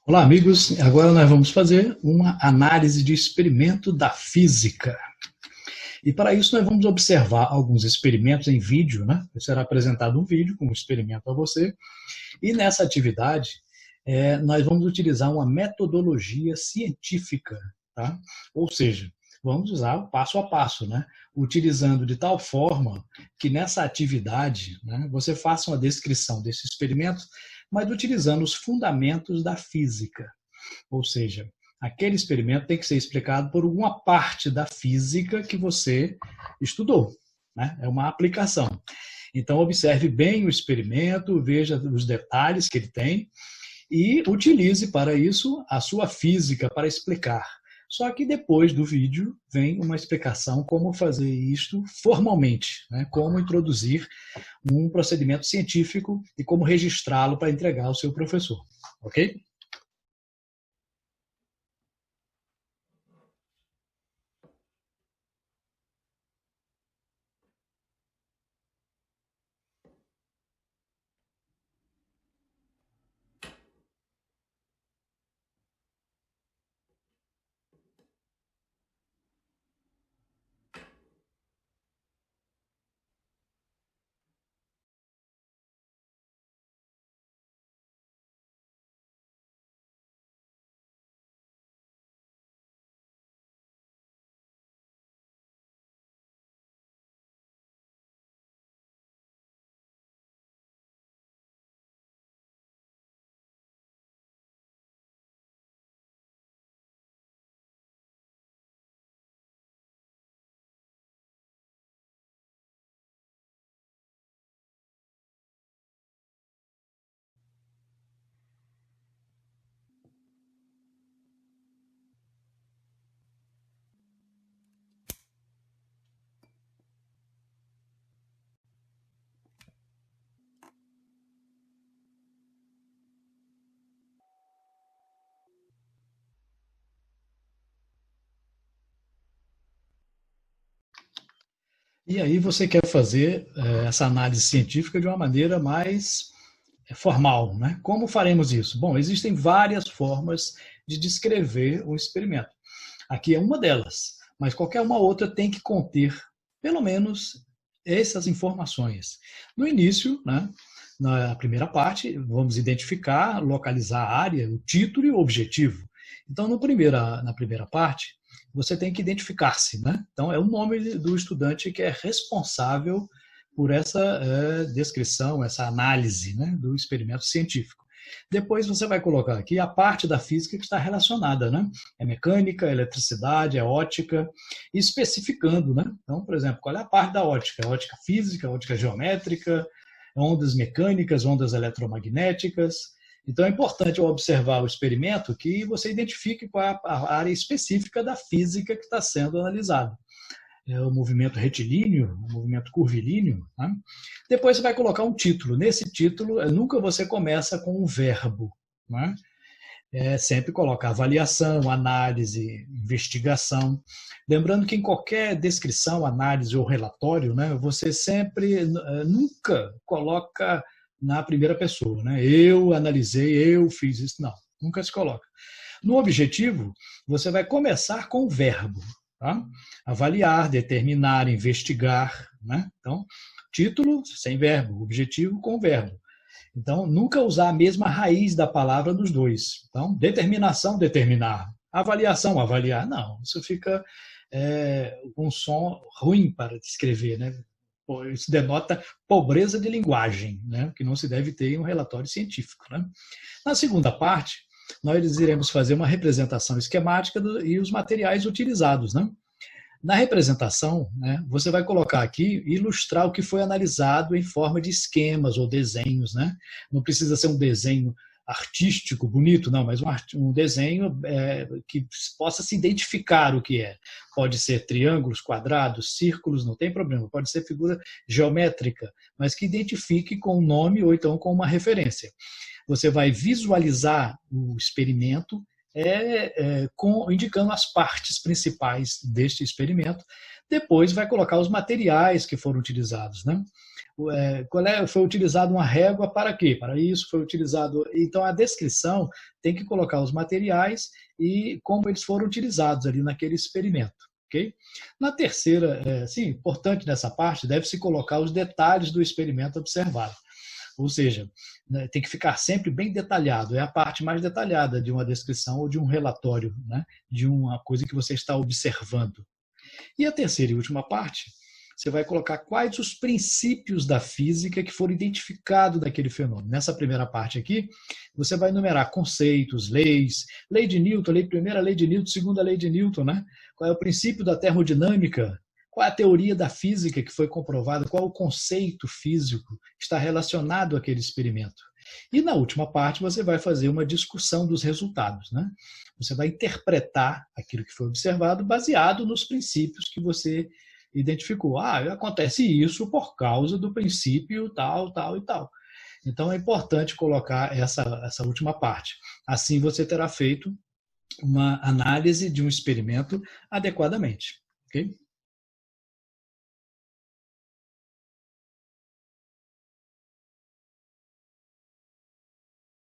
Olá, amigos. Agora nós vamos fazer uma análise de experimento da física. E para isso nós vamos observar alguns experimentos em vídeo, né? Será apresentado um vídeo com um experimento a você. E nessa atividade, nós vamos utilizar uma metodologia científica, tá? Ou seja, vamos usar o passo a passo, né? Utilizando de tal forma que nessa atividade, né, você faça uma descrição desse experimento, mas utilizando os fundamentos da física. Ou seja, aquele experimento tem que ser explicado por uma parte da física que você estudou, né? É uma aplicação. Então, observe bem o experimento, veja os detalhes que ele tem e utilize para isso a sua física para explicar. Só que depois do vídeo vem uma explicação como fazer isto formalmente, né? Como introduzir um procedimento científico e como registrá-lo para entregar ao seu professor, ok? E aí você quer fazer essa análise científica de uma maneira mais formal, né? Como faremos isso? Bom, existem várias formas de descrever um experimento. Aqui é uma delas, mas qualquer uma outra tem que conter, pelo menos, essas informações. No início, né, na primeira parte, vamos identificar, localizar a área, o título e o objetivo. Então, na primeira parte, você tem que identificar-se, né? Então, é o nome do estudante que é responsável por essa descrição, essa análise, né, do experimento científico. Depois você vai colocar aqui a parte da física que está relacionada, né? É mecânica, é eletricidade, é ótica, especificando, né? Então, por exemplo, qual é a parte da ótica? Ótica física, ótica geométrica, ondas mecânicas, ondas eletromagnéticas. Então, é importante ao observar o experimento que você identifique qual é a área específica da física que está sendo analisada. É o movimento retilíneo, o movimento curvilíneo. Né? Depois você vai colocar um título. Nesse título, nunca você começa com um verbo. Né? Sempre coloca avaliação, análise, investigação. Lembrando que em qualquer descrição, análise ou relatório, né, você sempre, nunca coloca na primeira pessoa. Né? Eu analisei, eu fiz isso. Não, nunca se coloca. No objetivo, você vai começar com o verbo. Tá? Avaliar, determinar, investigar. Né? Então, título sem verbo, objetivo com verbo. Então, nunca usar a mesma raiz da palavra dos dois. Então, determinação, determinar. Avaliação, avaliar. Não, isso fica um som ruim para descrever, né? Isso denota pobreza de linguagem, né? Que não se deve ter em um relatório científico. Né? Na segunda parte, nós iremos fazer uma representação esquemática e os materiais utilizados. Né? Na representação, né, você vai colocar aqui, ilustrar o que foi analisado em forma de esquemas ou desenhos. Né? Não precisa ser um desenho artístico, bonito, não, mas um desenho que possa se identificar o que é. Pode ser triângulos, quadrados, círculos, não tem problema. Pode ser figura geométrica, mas que identifique com um nome ou então com uma referência. Você vai visualizar o experimento indicando as partes principais deste experimento. Depois vai colocar os materiais que foram utilizados, né? Foi utilizado uma régua para quê? Para isso foi utilizado. Então a descrição tem que colocar os materiais e como eles foram utilizados ali naquele experimento. Okay? Na terceira, sim, importante nessa parte, deve-se colocar os detalhes do experimento observado. Ou seja, né, tem que ficar sempre bem detalhado. É a parte mais detalhada de uma descrição ou de um relatório, né, de uma coisa que você está observando. E a terceira e última parte, você vai colocar quais os princípios da física que foram identificados daquele fenômeno. Nessa primeira parte aqui, você vai enumerar conceitos, leis, lei de Newton, primeira lei de Newton, segunda lei de Newton, né? Qual é o princípio da termodinâmica, qual é a teoria da física que foi comprovada, qual é o conceito físico que está relacionado àquele experimento. E na última parte você vai fazer uma discussão dos resultados, né? Você vai interpretar aquilo que foi observado baseado nos princípios que você identificou. Acontece isso por causa do princípio tal, tal e tal. Então é importante colocar essa última parte. Assim você terá feito uma análise de um experimento adequadamente. Okay?